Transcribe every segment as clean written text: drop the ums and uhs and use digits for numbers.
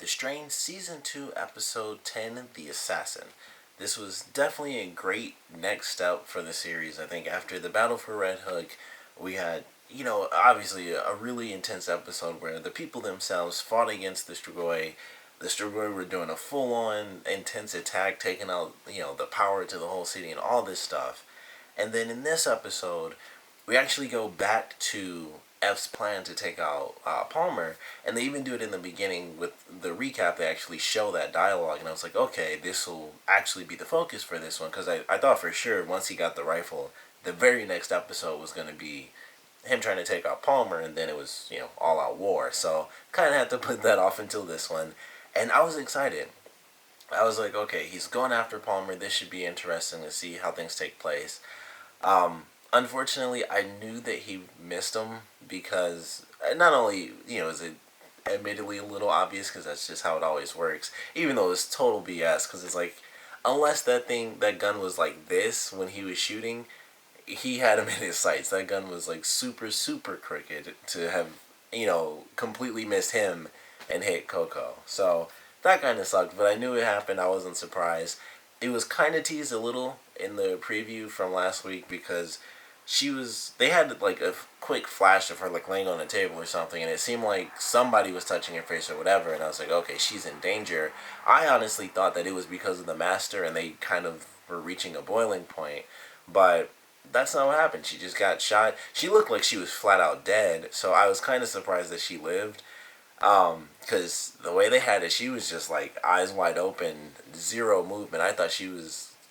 The Strain Season 2, Episode 10, The Assassin. This was definitely a great next step for the series. I think after the Battle for Red Hook, we had, obviously a really intense episode where the people themselves fought against the Strigoi. The Strigoi were doing a full on intense attack, taking out, the power to the whole city and all this stuff. And then in this episode, we actually go back to F's plan to take out Palmer, and they even do it in the beginning with the recap. They actually show that dialogue, and I was like, okay, this will actually be the focus for this one, because I thought for sure once he got the rifle, the very next episode was going to be him trying to take out Palmer, and then it was, all out war. So kind of had to put that off until this one, and I was excited. I was like, okay, he's going after Palmer. This should be interesting to see how things take place. Um, Unfortunately, I knew that he missed him because not only is it admittedly a little obvious because that's just how it always works. Even though it's total BS because it's like unless that gun was like this when he was shooting, he had him in his sights. That gun was like super crooked to have completely missed him and hit Coco. So that kind of sucked, but I knew it happened. I wasn't surprised. It was kind of teased a little in the preview from last week because they had like a quick flash of her like laying on a table or something, and it seemed like somebody was touching her face or whatever, and I was like, okay, she's in danger. I honestly thought that it was because of the master and they kind of were reaching a boiling point, but that's not what happened. She just got shot. She looked like she was flat out dead, so I was kind of surprised that she lived. Because the way they had it, she was just like eyes wide open, zero movement.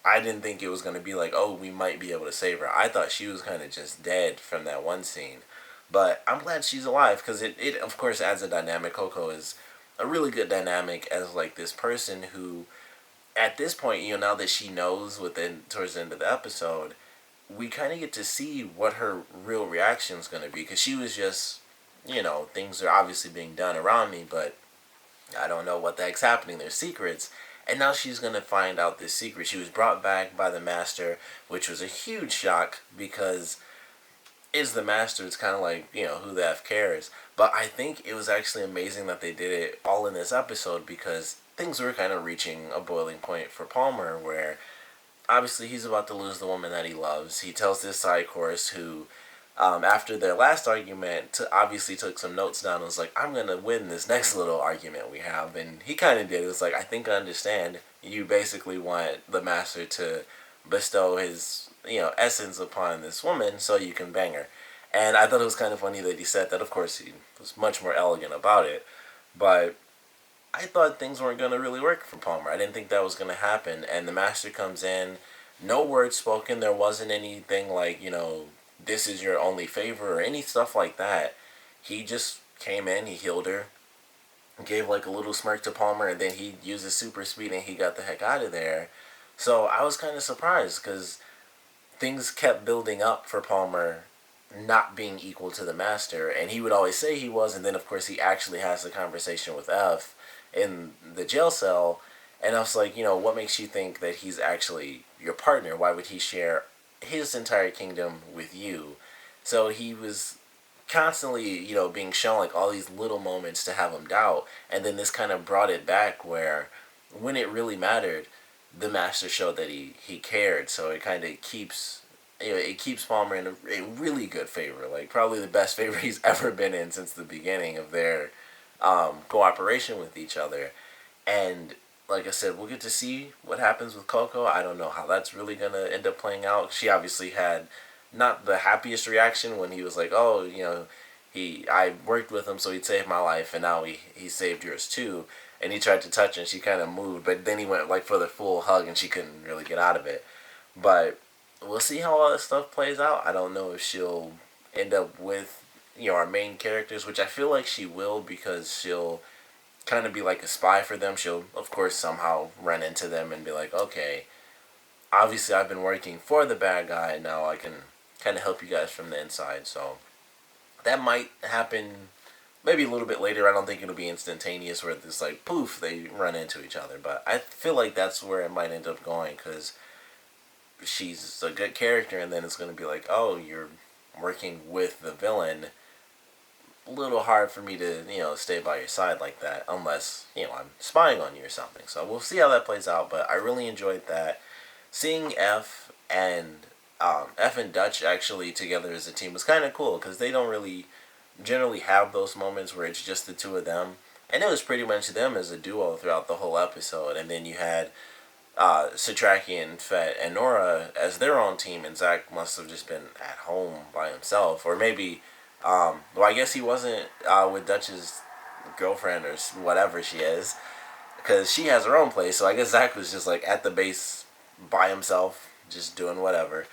I didn't think it was going to be like, oh, we might be able to save her. I thought she was kind of just dead from that one scene. But I'm glad she's alive because it, of course, adds a dynamic. Coco is a really good dynamic as, like, this person who, at this point, now that she knows towards the end of the episode, we kind of get to see what her real reaction is going to be because she was just, things are obviously being done around me, but I don't know what the heck's happening. There's secrets. And now she's going to find out this secret. She was brought back by the master, which was a huge shock because is the master. It's kind of like, who the F cares? But I think it was actually amazing that they did it all in this episode because things were kind of reaching a boiling point for Palmer where obviously he's about to lose the woman that he loves. He tells this side chorus who after their last argument, obviously took some notes down and was like, I'm going to win this next little argument we have. And he kind of did. It was like, I think I understand. You basically want the master to bestow his, essence upon this woman so you can bang her. And I thought it was kind of funny that he said that. Of course, he was much more elegant about it. But I thought things weren't going to really work for Palmer. I didn't think that was going to happen. And the master comes in. No words spoken. There wasn't anything like, this is your only favor or any stuff like that. He just came in, he healed her, gave like a little smirk to Palmer, and then he used his super speed and he got the heck out of there. So I was kind of surprised because things kept building up for Palmer not being equal to the master, and he would always say he was, and then of course he actually has the conversation with F in the jail cell, and I was like, what makes you think that he's actually your partner? Why would he share his entire kingdom with you? So he was constantly, being shown like all these little moments to have him doubt, and then this kind of brought it back where when it really mattered, the master showed that he cared. So it kind of keeps it keeps Palmer in a really good favor, like probably the best favor he's ever been in since the beginning of their cooperation with each other. And like I said, we'll get to see what happens with Coco. I don't know how that's really going to end up playing out. She obviously had not the happiest reaction when he was like, oh, I worked with him so he'd save my life, and now he saved yours too. And he tried to touch her, and she kind of moved, but then he went like for the full hug, and she couldn't really get out of it. But we'll see how all this stuff plays out. I don't know if she'll end up with, our main characters, which I feel like she will because she'll kind of be like a spy for them. She'll, of course, somehow run into them and be like, okay, obviously I've been working for the bad guy, and now I can kind of help you guys from the inside. So that might happen maybe a little bit later. I don't think it'll be instantaneous where it's like, poof, they run into each other. But I feel like that's where it might end up going because she's a good character, and then it's going to be like, oh, you're working with the villain. a little hard for me to, stay by your side like that unless, I'm spying on you or something. So we'll see how that plays out, but I really enjoyed that. Seeing F and Dutch actually together as a team was kind of cool because they don't really generally have those moments where it's just the two of them. And it was pretty much them as a duo throughout the whole episode. And then you had Satraki and Fett and Nora as their own team, and Zach must have just been at home by himself. Or maybe, well, I guess he wasn't with Dutch's girlfriend or whatever she is, because she has her own place. So I guess Zach was just like at the base by himself, just doing whatever.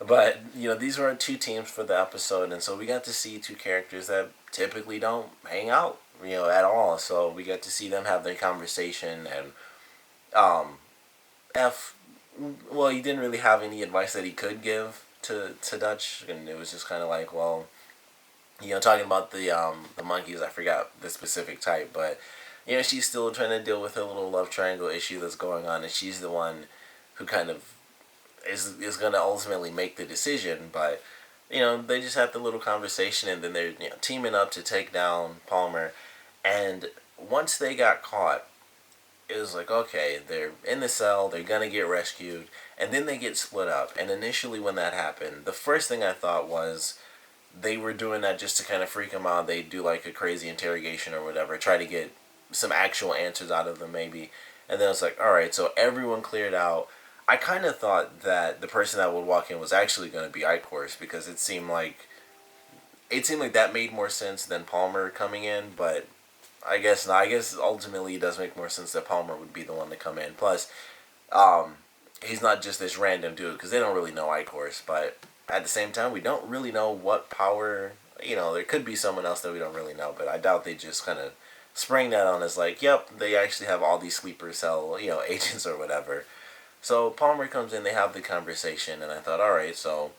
But, these were two teams for the episode, and so we got to see two characters that typically don't hang out, at all. So we got to see them have their conversation, and F, well, he didn't really have any advice that he could give to Dutch, and it was just kind of like, well, talking about the monkeys, I forgot the specific type, but, she's still trying to deal with a little love triangle issue that's going on, and she's the one who kind of is going to ultimately make the decision, but, they just had the little conversation, and then they're, teaming up to take down Palmer, and once they got caught, it was like, okay, they're in the cell, they're going to get rescued, and then they get split up, and initially when that happened, the first thing I thought was they were doing that just to kind of freak them out. They do like a crazy interrogation or whatever, try to get some actual answers out of them maybe, and then it's like, alright, so everyone cleared out. I kind of thought that the person that would walk in was actually going to be Icor's, because it seemed like that made more sense than Palmer coming in, but I guess not. I guess ultimately it does make more sense that Palmer would be the one to come in. Plus, he's not just this random dude, because they don't really know Icor's, but at the same time, we don't really know what power, there could be someone else that we don't really know, but I doubt they just kind of spring that on as like, yep, they actually have all these sleeper cell, agents or whatever. So Palmer comes in, they have the conversation, and I thought, alright, so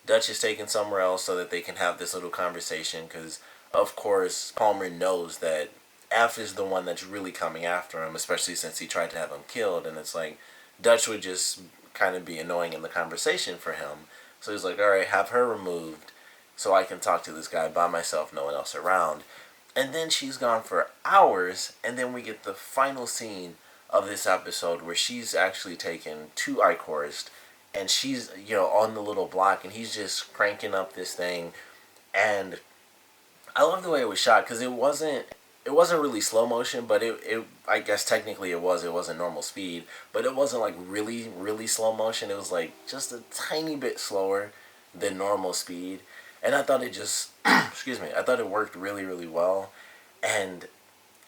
Dutch is taken somewhere else so that they can have this little conversation, because, of course, Palmer knows that F is the one that's really coming after him, especially since he tried to have him killed, and it's like, Dutch would just kind of be annoying in the conversation for him. So he's like, alright, have her removed so I can talk to this guy by myself, no one else around. And then she's gone for hours, and then we get the final scene of this episode where she's actually taken two Icor's, and she's, on the little block, and he's just cranking up this thing, and I love the way it was shot, because it wasn't really slow motion, but it I guess technically it wasn't normal speed, but it wasn't like really, really slow motion. It was like just a tiny bit slower than normal speed, and I thought it just, excuse me, I thought it worked really, really well, and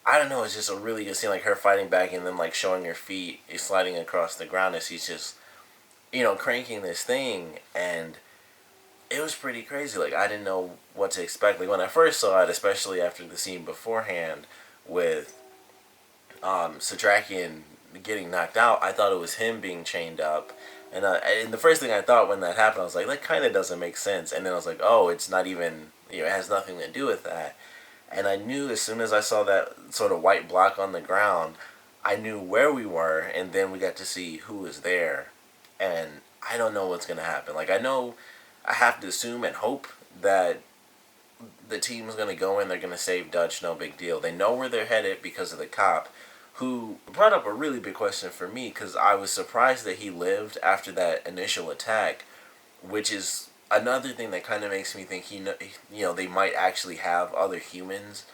I don't know, it's just a really good scene, like her fighting back and then like showing her feet sliding across the ground as she's just, cranking this thing, and it was pretty crazy. Like, I didn't know what to expect. Like, when I first saw it, especially after the scene beforehand with Satrakian getting knocked out, I thought it was him being chained up. And the first thing I thought when that happened, I was like, that kind of doesn't make sense. And then I was like, oh, it's not even, it has nothing to do with that. And I knew as soon as I saw that sort of white block on the ground, I knew where we were, and then we got to see who was there. And I don't know what's going to happen. Like, I know I have to assume and hope that the team's going to go in, they're going to save Dutch, no big deal. They know where they're headed because of the cop, who brought up a really big question for me, because I was surprised that he lived after that initial attack, which is another thing that kind of makes me think they might actually have other humans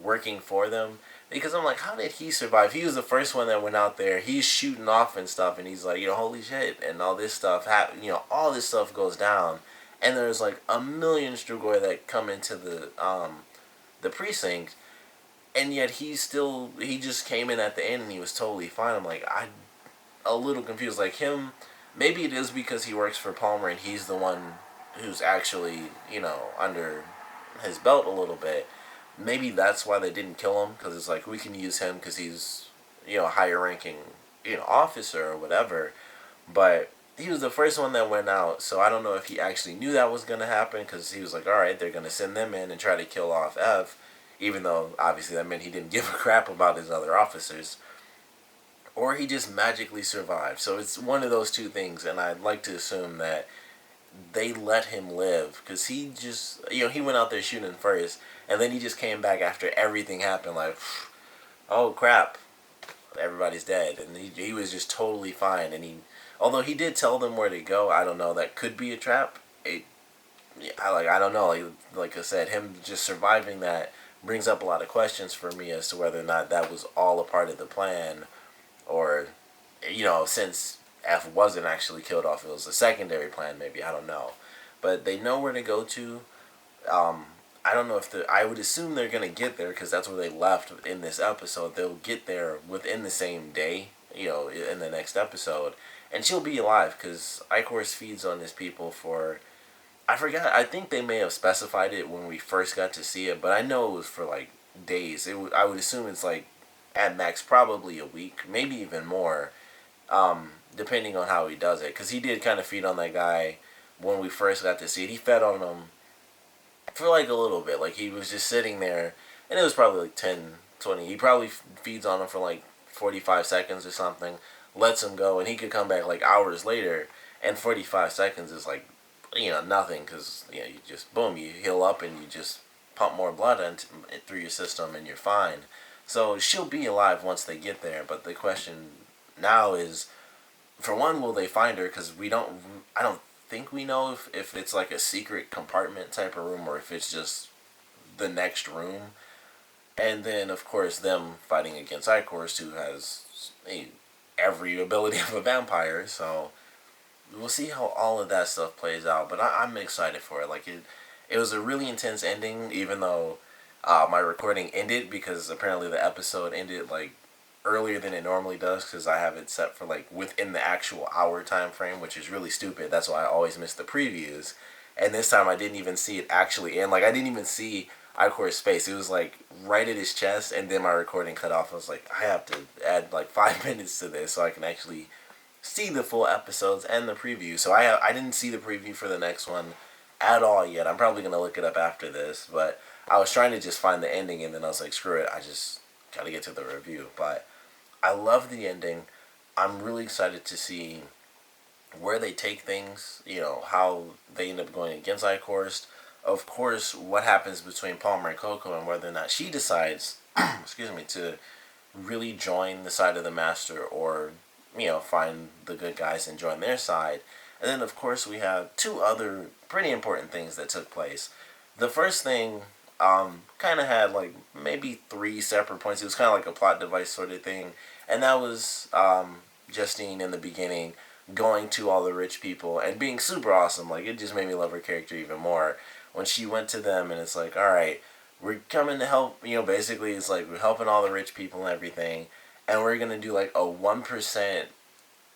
working for them. Because I'm like, how did he survive? He was the first one that went out there. He's shooting off and stuff, and he's like, holy shit, and all this stuff, all this stuff goes down. And there's like a million Strugoi that come into the precinct, and yet he just came in at the end and he was totally fine. I'm like, a little confused. Like him, maybe it is because he works for Palmer and he's the one who's actually, under his belt a little bit. Maybe that's why they didn't kill him, because it's like, we can use him because he's, a higher ranking, officer or whatever. But he was the first one that went out, so I don't know if he actually knew that was going to happen, because he was like, alright, they're going to send them in and try to kill off F, even though obviously that meant he didn't give a crap about his other officers. Or he just magically survived. So it's one of those two things, and I'd like to assume that they let him live, because he just, he went out there shooting first, And then he just came back after everything happened, like, oh crap, everybody's dead. And he was just totally fine. And although he did tell them where to go, I don't know, that could be a trap. I don't know. Like I said, him just surviving that brings up a lot of questions for me as to whether or not that was all a part of the plan, or, since F wasn't actually killed off, it was a secondary plan. Maybe, I don't know, but they know where to go to. I don't know if I would assume they're gonna get there because that's where they left in this episode. They'll get there within the same day, in the next episode, and she'll be alive because Ichorus feeds on his people for. I forgot. I think they may have specified it when we first got to see it, but I know it was for like days. I would assume it's like at max probably a week, maybe even more, depending on how he does it. Because he did kind of feed on that guy when we first got to see it. He fed on him for like a little bit. Like he was just sitting there, and it was probably like 10, 20. He probably feeds on him for like 45 seconds or something, lets him go, and he could come back like hours later, and 45 seconds is like, nothing, because, you just, boom, you heal up and you just pump more blood through your system and you're fine. So she'll be alive once they get there, but the question now is, for one, will they find her? Because I don't think we know if it's like a secret compartment type of room or if it's just the next room. And then, of course, them fighting against Ichorus, who has every ability of a vampire, so we'll see how all of that stuff plays out, but I'm excited for it. Like it was a really intense ending, even though my recording ended because apparently the episode ended like earlier than it normally does because I have it set for like within the actual hour time frame, which is really stupid. That's why I always miss the previews. And this time I didn't even see it actually end. Like I didn't even see Ichor's face. It was like right at his chest, and then my recording cut off. I was like, I have to add like 5 minutes to this so I can actually see the full episodes and the preview. So I didn't see the preview for the next one at all yet. I'm probably gonna look it up after this, but I was trying to just find the ending, and then I was like, screw it, I just gotta get to the review. But I love the ending. I'm really excited to see where they take things. How they end up going against Ichorus. Of course, what happens between Palmer and Coco, and whether or not she decides, excuse me, to really join the side of the Master, or find the good guys and join their side. And then, of course, we have two other pretty important things that took place. The first thing kind of had like maybe 3 separate points. It was kind of like a plot device sort of thing. And that was Justine in the beginning going to all the rich people and being super awesome. Like, it just made me love her character even more. When she went to them and it's like, all right, we're coming to help, basically it's like we're helping all the rich people and everything. And we're going to do like a 1%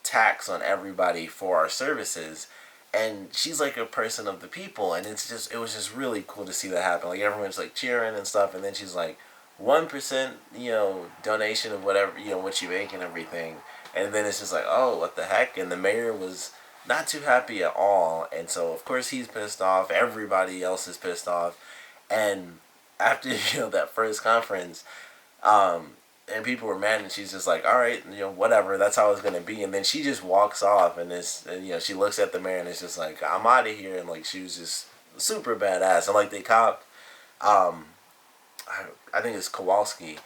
tax on everybody for our services. And she's like a person of the people. And it was just really cool to see that happen. Like everyone's like cheering and stuff. And then she's like, 1%, donation of whatever, what you make and everything. And then it's just like, oh, what the heck? And the mayor was not too happy at all. And so, of course, he's pissed off. Everybody else is pissed off. And after, that first conference, and people were mad, and she's just like, all right, whatever, that's how it's going to be. And then she just walks off, and she looks at the mayor, and it's just like, I'm out of here. And like, she was just super badass. And like, the cop, I think it's Kowalski,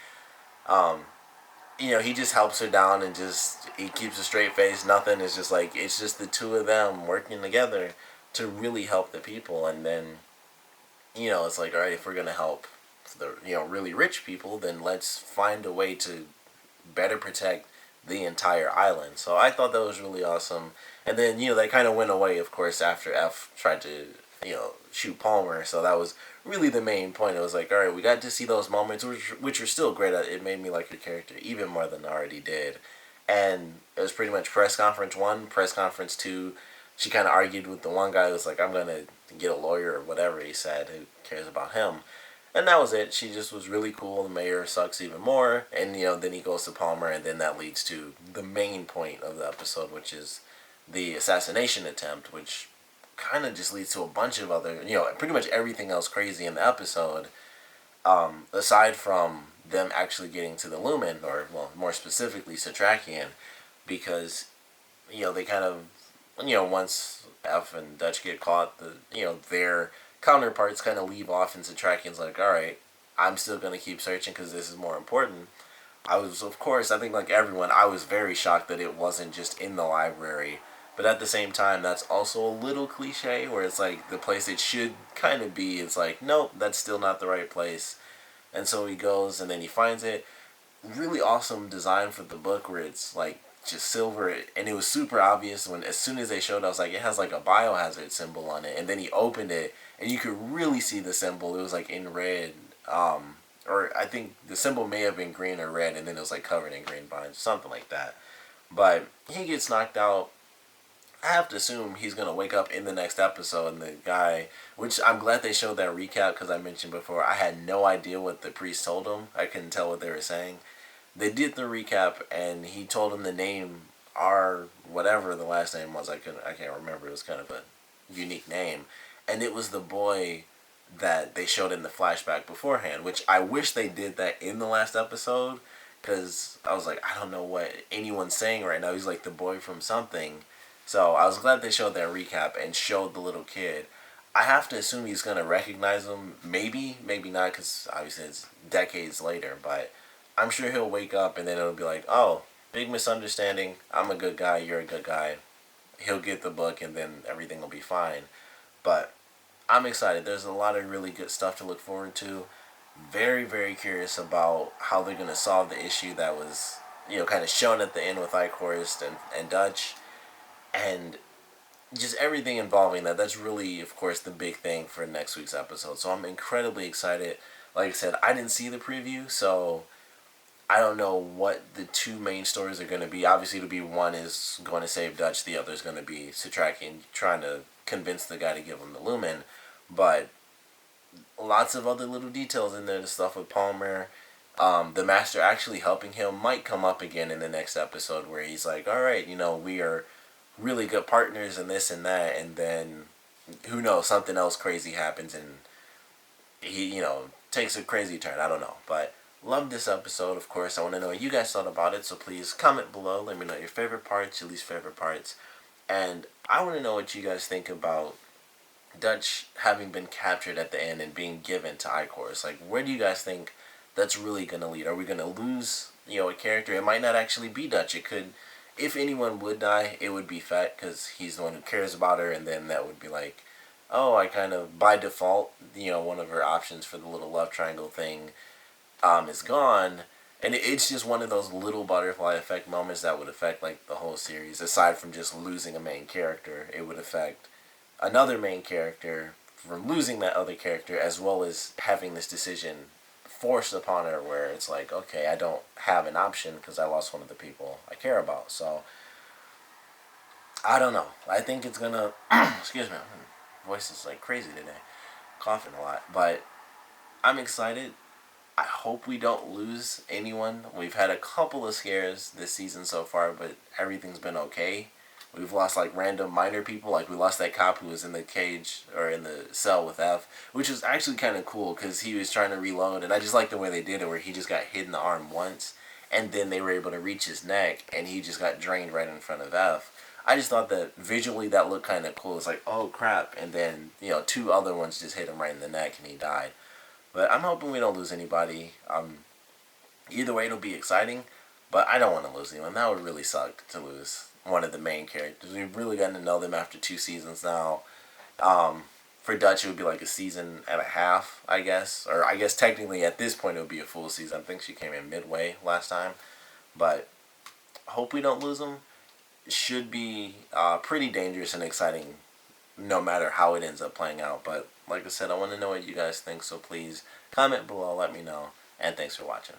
he just helps her down, and he keeps a straight face, nothing. It's just like, it's just the two of them working together to really help the people. And then, it's like, all right, if we're going to help the really rich people, then let's find a way to better protect the entire island. So I thought that was really awesome. And then they kind of went away, of course, after F tried to shoot Palmer. So that was really the main point. It was like, all right, we got to see those moments, which are still great. It made me like the character even more than I already did. And it was pretty much press conference 1, press conference 2. She kind of argued with the one guy who was like, I'm gonna get a lawyer or whatever he said. Who cares about him? And that was it. She just was really cool. The mayor sucks even more. And, then he goes to Palmer, and then that leads to the main point of the episode, which is the assassination attempt, which kind of just leads to a bunch of other, pretty much everything else crazy in the episode, aside from them actually getting to the Lumen, or, well, more specifically, Satrakian, because, they kind of, once Eph and Dutch get caught, they're counterparts kind of leave off into tracking. It's like, all right, I'm still gonna keep searching because this is more important. I was, of course, I think like everyone, I was very shocked that it wasn't just in the library. But at the same time, that's also a little cliche where it's like the place it should kind of be. It's like, nope, that's still not the right place. And so he goes and then he finds it. Really awesome design for the book where it's like just silver, and it was super obvious when as soon as they showed it, I was like, it has like a biohazard symbol on it, and then he opened it and you could really see the symbol. It was like in red, or I think the symbol may have been green or red, and then it was like covered in green vines, something like that. But he gets knocked out. I have to assume he's gonna wake up in the next episode, and the guy, which I'm glad they showed that recap because I mentioned before, I had no idea what the priest told him. I couldn't tell what they were saying. They did the recap, and he told him the name, R whatever the last name was. I can't remember. It was kind of a unique name, and it was the boy that they showed in the flashback beforehand. Which I wish they did that in the last episode, because I was like, I don't know what anyone's saying right now. He's like the boy from something. So I was glad they showed that recap and showed the little kid. I have to assume he's gonna recognize him. Maybe, maybe not, because obviously it's decades later. But I'm sure he'll wake up and then it'll be like, oh, big misunderstanding. I'm a good guy. You're a good guy. He'll get the book and then everything will be fine. But I'm excited. There's a lot of really good stuff to look forward to. Very, very curious about how they're gonna solve the issue that was, kind of shown at the end with Ichorst and Dutch. And just everything involving that. That's really, of course, the big thing for next week's episode. So I'm incredibly excited. Like I said, I didn't see the preview, so I don't know what the two main stories are going to be. Obviously, it'll be one is going to save Dutch, the other is going to be Satrakian trying to convince the guy to give him the Lumen. But lots of other little details in there. The stuff with Palmer, the Master actually helping him might come up again in the next episode where he's like, all right, we are really good partners and this and that, and then who knows, something else crazy happens and he, takes a crazy turn. I don't know, but love this episode. Of course, I want to know what you guys thought about it, so please comment below. Let me know your favorite parts, your least favorite parts, and I want to know what you guys think about Dutch having been captured at the end and being given to Ichorst. Like, where do you guys think that's really going to lead? Are we going to lose, a character? It might not actually be Dutch. It could, if anyone would die, it would be Fett, because he's the one who cares about her, and then that would be like, oh, I kind of, by default, one of her options for the little love triangle thing is gone. And it's just one of those little butterfly effect moments that would affect, like, the whole series. Aside from just losing a main character, it would affect another main character from losing that other character, as well as having this decision forced upon her where it's like, okay, I don't have an option because I lost one of the people I care about. So I don't know. I think it's gonna excuse me, my voice is like crazy today, coughing a lot, but I'm excited. I hope we don't lose anyone. We've had a couple of scares this season so far, but everything's been okay. We've lost like random minor people, like we lost that cop who was in the cage or in the cell with Eph, which was actually kind of cool because he was trying to reload, and I just like the way they did it where he just got hit in the arm once and then they were able to reach his neck and he just got drained right in front of Eph. I just thought that visually that looked kind of cool. It's like, oh crap, and then two other ones just hit him right in the neck and he died. But I'm hoping we don't lose anybody. Either way, it'll be exciting, but I don't want to lose anyone. That would really suck to lose one of the main characters. We've really gotten to know them after 2 seasons now. For Dutch, it would be like a season and a half, I guess. Or I guess technically at this point it would be a full season. I think she came in midway last time. But I hope we don't lose them. It should be pretty dangerous and exciting no matter how it ends up playing out. But like I said, I want to know what you guys think, so please comment below, let me know, and thanks for watching.